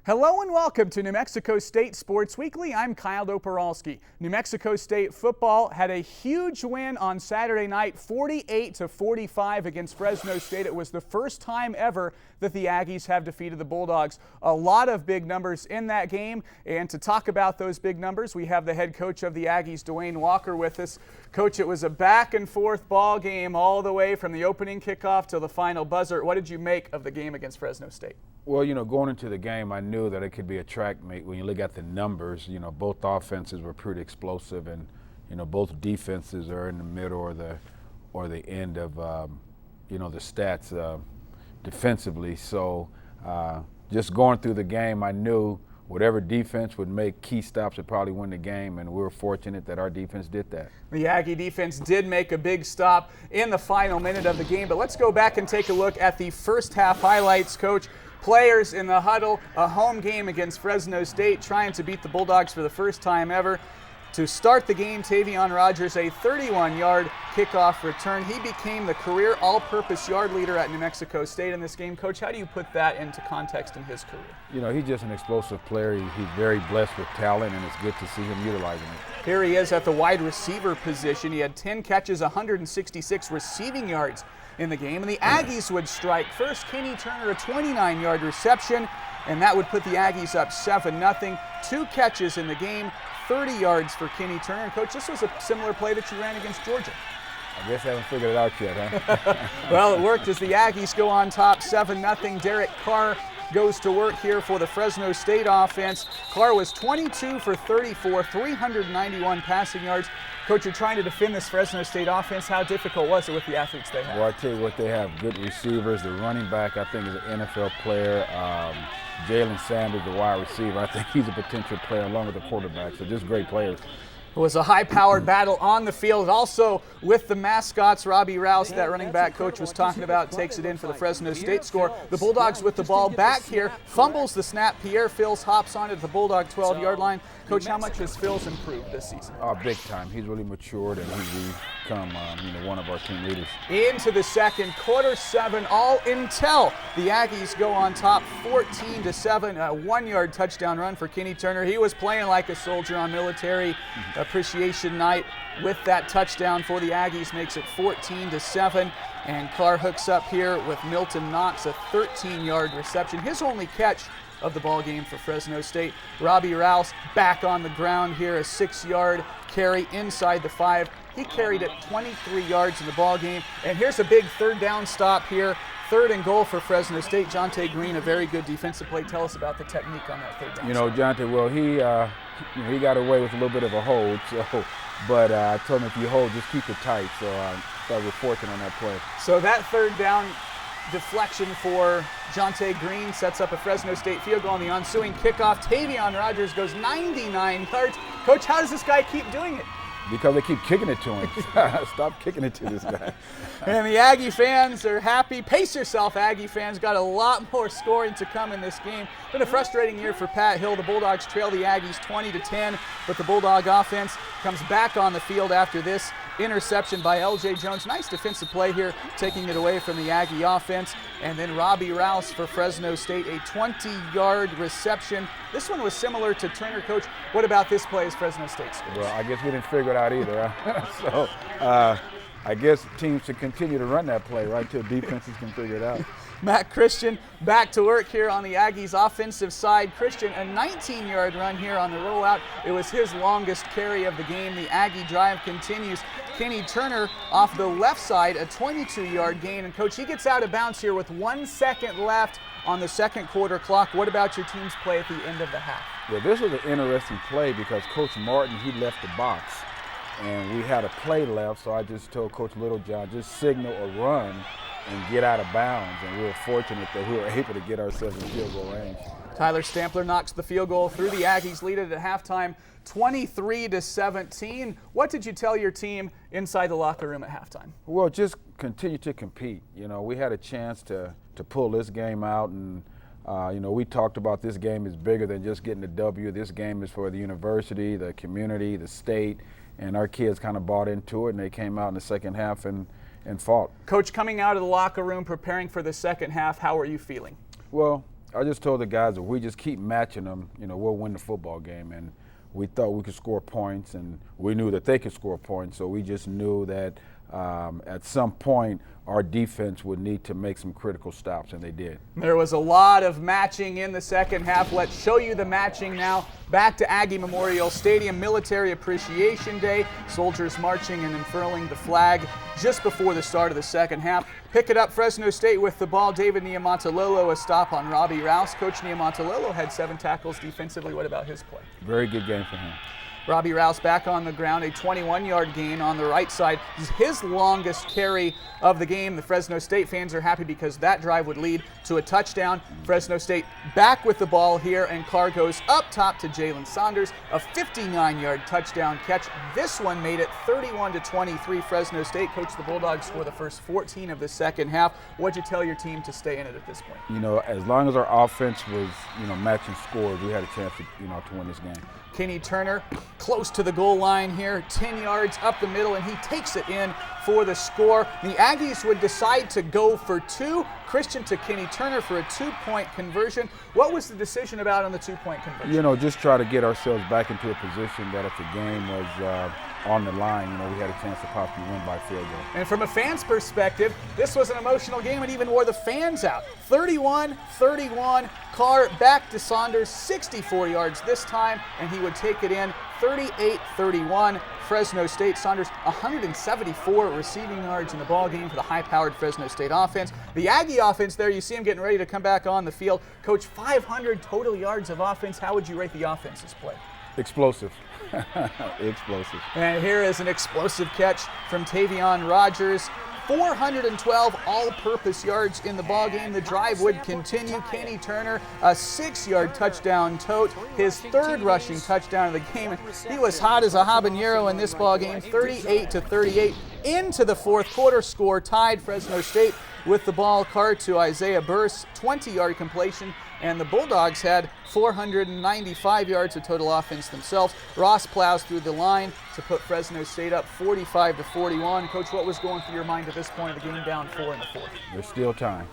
Hello and welcome to New Mexico State Sports Weekly. I'm Kyle Doporalski. New Mexico State football had a huge win on Saturday night, 48-45 against Fresno State. It was the first time ever that the Aggies have defeated the Bulldogs. A lot of big numbers in that game, and to talk about those big numbers, we have the head coach of the Aggies, Dwayne Walker, with us. Coach, it was a back and forth ball game all the way from the opening kickoff to the final buzzer. What did you make of the game against Fresno State? Well, going into the game, I knew that it could be a track meet. When you look at the numbers, both offenses were pretty explosive, and both defenses are in the middle or the end of the stats defensively. So just going through the game, I knew whatever defense would make key stops would probably win the game, and we were fortunate that our defense did that. The Aggie defense did make a big stop in the final minute of the game, but let's go back and take a look at the first half highlights, Coach. Players in the huddle, a home game against Fresno State, trying to beat the Bulldogs for the first time ever. To start the game, Tavion Rogers, a 31-yard kickoff return. He became the career all-purpose yard leader at New Mexico State in this game. Coach, how do you put that into context in his career? He's just an explosive player. He's very blessed with talent, and it's good to see him utilizing it. Here he is at the wide receiver position. He had 10 catches, 166 receiving yards in the game, and the Aggies would strike first. Kenny Turner, a 29-yard reception, and that would put the Aggies up 7-0. 2 catches in the game, 30 yards for Kenny Turner. And Coach, this was a similar play that you ran against Georgia. I guess I haven't figured it out yet, huh? Well, it worked as the Aggies go on top 7-0. Derek Carr goes to work here for the Fresno State offense. Carr was 22 for 34, 391 passing yards. Coach, you're trying to defend this Fresno State offense. How difficult was it with the athletes they have? Well, I tell you what, they have good receivers. The running back, I think, is an NFL player. Jalen Sanders, the wide receiver, I think he's a potential player along with the quarterback. So just great players. It was a high-powered battle on the field. Also with the mascots, Robbie Rouse, that running back Coach was talking about, takes it in for the Fresno State score. The Bulldogs with the ball back here, fumbles the snap. Pierre Fils hops onto the Bulldog 12-yard line. Coach, how much has Fils improved this season? Big time. He's really matured, and he's become one of our team leaders. Into the second, quarter 7, all intel. The Aggies go on top 14-7. A 1-yard touchdown run for Kenny Turner. He was playing like a soldier on Military Appreciation Night with that touchdown for the Aggies, makes it 14-7. And Carr hooks up here with Milton Knox, a 13-yard reception. His only catch of the ball game for Fresno State. Robbie Rouse back on the ground here, a 6-yard carry inside the 5. He carried it 23 yards in the ball game. And here's a big third down stop here. 3rd and goal for Fresno State. Jonte Green, a very good defensive play. Tell us about the technique on that third down. Jonte, well, he got away with a little bit of a hold. But I told him if you hold, just keep it tight. So I was fortunate on that play. So that third down deflection for Jonte Green sets up a Fresno State field goal on the ensuing kickoff. Tavion Rogers goes 99 yards. Coach, how does this guy keep doing it? Because they keep kicking it to him. Stop kicking it to this guy. And the Aggie fans are happy. Pace yourself, Aggie fans. Got a lot more scoring to come in this game. Been a frustrating year for Pat Hill. The Bulldogs trail the Aggies 20-10, but the Bulldog offense comes back on the field after this interception by L.J. Jones. Nice defensive play here, taking it away from the Aggie offense. And then Robbie Rouse for Fresno State, a 20-yard reception. This one was similar to Turner. Coach, what about this play as Fresno State scores? Well, I guess we didn't figure it out either. So I guess teams should continue to run that play, right, till defenses can figure it out. Matt Christian back to work here on the Aggies offensive side. Christian, a 19-yard run here on the rollout. It was his longest carry of the game. The Aggie drive continues. Kenny Turner off the left side, a 22-yard gain. And Coach, he gets out of bounds here with 1 second left on the second quarter clock. What about your team's play at the end of the half? Yeah, this was an interesting play because Coach Martin, he left the box. And we had a play left, so I just told Coach Littlejohn, just signal a run and get out of bounds. And we were fortunate that we were able to get ourselves in field goal range. Tyler Stampler knocks the field goal through. The Aggies lead it at halftime, 23-17. What did you tell your team inside the locker room at halftime? Well, just continue to compete. We had a chance to pull this game out, and we talked about this game is bigger than just getting the W. This game is for the university, the community, the state, and our kids kind of bought into it, and they came out in the second half and fought. Coach, coming out of the locker room, preparing for the second half, how are you feeling? Well, I just told the guys that we just keep matching them, we'll win the football game. And we thought we could score points, and we knew that they could score points. So we just knew that at some point our defense would need to make some critical stops, and they did. There was a lot of matching in the second half. Let's show you the matching now. Back to Aggie Memorial Stadium, Military Appreciation Day. Soldiers marching and unfurling the flag just before the start of the second half. Pick it up, Fresno State with the ball. David Niamontalolo, a stop on Robbie Rouse. Coach Niamontalolo had 7 tackles defensively. What about his play? Very good game for him. Robbie Rouse back on the ground, a 21-yard gain on the right side. This is his longest carry of the game. The Fresno State fans are happy because that drive would lead to a touchdown. Fresno State back with the ball here, and Carr goes up top to Jalen Saunders, a 59-yard touchdown catch. This one made it 31-23 Fresno State. Coach, the Bulldogs score the first 14 of the second half. What'd you tell your team to stay in it at this point? As long as our offense was, matching scores, we had a chance to, to win this game. Kenny Turner close to the goal line here, 10 yards up the middle, and he takes it in for the score. The Aggies would decide to go for 2. Christian to Kenny Turner for a 2-point conversion. What was the decision about on the 2-point conversion? Just try to get ourselves back into a position that if the game was on the line, we had a chance to possibly win by field goal. And from a fan's perspective, this was an emotional game. It even wore the fans out. 31-31, Carr back to Saunders, 64 yards this time, and he would take it in 38-31. Fresno State. Saunders 174 receiving yards in the ball game for the high-powered Fresno State offense. The Aggie offense there, you see him getting ready to come back on the field. Coach, 500 total yards of offense. How would you rate the offense's play? Explosive. Explosive. And here is an explosive catch from Tavion Rogers. 412 all-purpose yards in the ballgame. The drive would continue. Kenny Turner, a 6-yard touchdown tote, his 3rd rushing touchdown of the game. He was hot as a habanero in this ballgame, 38-38. Into the fourth quarter, score tied. Fresno State with the ball. Carr to Isaiah Burse, 20-yard completion. And the Bulldogs had 495 yards of total offense themselves. Ross plows through the line to put Fresno State up 45-41. Coach, what was going through your mind at this point of the game, down 4 in the fourth? There's still time.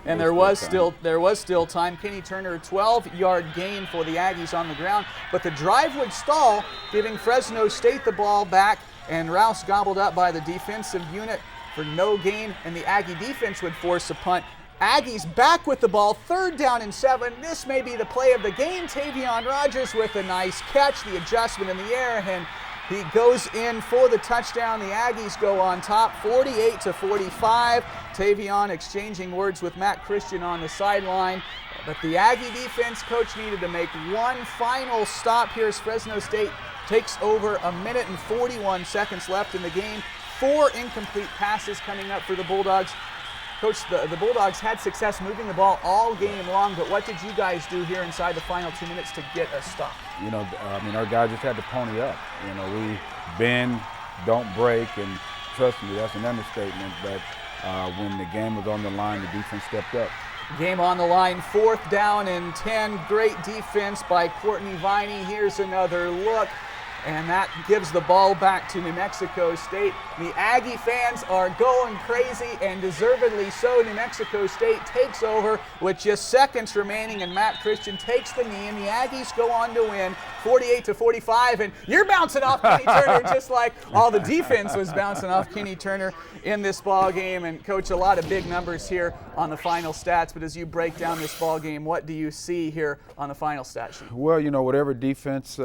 And there was still time. Kenny Turner, a 12-yard gain for the Aggies on the ground, but the drive would stall, giving Fresno State the ball back, and Rouse gobbled up by the defensive unit for no gain, and the Aggie defense would force a punt. Aggies back with the ball, 3rd down and 7. This may be the play of the game. Tavion Rogers with a nice catch, the adjustment in the air, and he goes in for the touchdown. The Aggies go on top, 48-45. Tavion exchanging words with Matt Christian on the sideline. But the Aggie defense, coach, needed to make one final stop. Here's Fresno State takes over 1 minute and 41 seconds left in the game. 4 incomplete passes coming up for the Bulldogs. Coach, the Bulldogs had success moving the ball all game long, but what did you guys do here inside the final 2 minutes to get a stop? Our guys just had to pony up. We bend, don't break, and trust me, that's an understatement. But when the game was on the line, the defense stepped up. Game on the line, 4th down and 10. Great defense by Courtney Viney. Here's another look. And that gives the ball back to New Mexico State. The Aggie fans are going crazy, and deservedly so. New Mexico State takes over with just seconds remaining, and Matt Christian takes the knee, and the Aggies go on to win 48-45. And you're bouncing off Kenny Turner just like all the defense was bouncing off Kenny Turner in this ball game. And Coach, a lot of big numbers here on the final stats, but as you break down this ball game, what do you see here on the final stat sheet? Well, whatever defense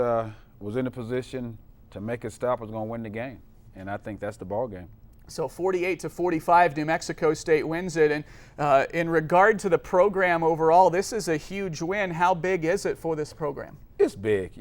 was in a position to make a stop was going to win the game, and I think that's the ball game. So 48-45, New Mexico State wins it. And in regard to the program overall, this is a huge win. How big is it for this program? It's big.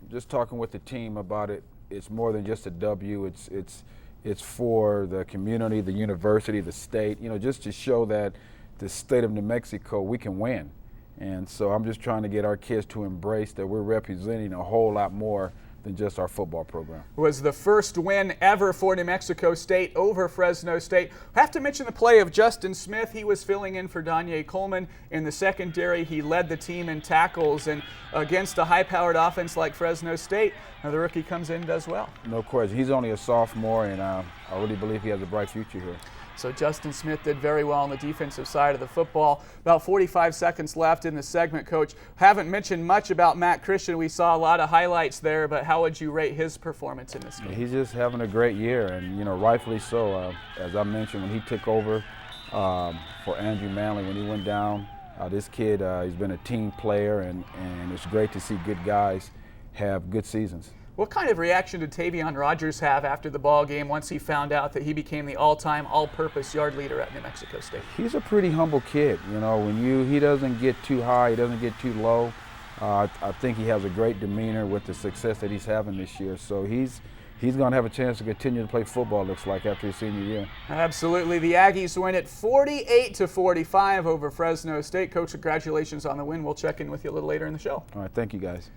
Just talking with the team about it, it's more than just a W. It's for the community, the university, the state, just to show that the state of New Mexico, we can win. And so I'm just trying to get our kids to embrace that we're representing a whole lot more than just our football program. It was the first win ever for New Mexico State over Fresno State. I have to mention the play of Justin Smith. He was filling in for Danye Coleman in the secondary. He led the team in tackles, and against a high-powered offense like Fresno State, the rookie comes in and does well. No question. He's only a sophomore, and I really believe he has a bright future here. So Justin Smith did very well on the defensive side of the football. About 45 seconds left in the segment, Coach. Haven't mentioned much about Matt Christian. We saw a lot of highlights there, but how would you rate his performance in this game? He's just having a great year, and rightfully so. As I mentioned, when he took over for Andrew Manley when he went down, this kid, he's been a team player, and it's great to see good guys have good seasons. What kind of reaction did Tavion Rogers have after the ball game once he found out that he became the all-time all-purpose yard leader at New Mexico State? He's a pretty humble kid. He doesn't get too high, he doesn't get too low. I think he has a great demeanor with the success that he's having this year. So he's going to have a chance to continue to play football, looks like, after his senior year. Absolutely. The Aggies win it 48-45 over Fresno State. Coach, congratulations on the win. We'll check in with you a little later in the show. All right, thank you, guys.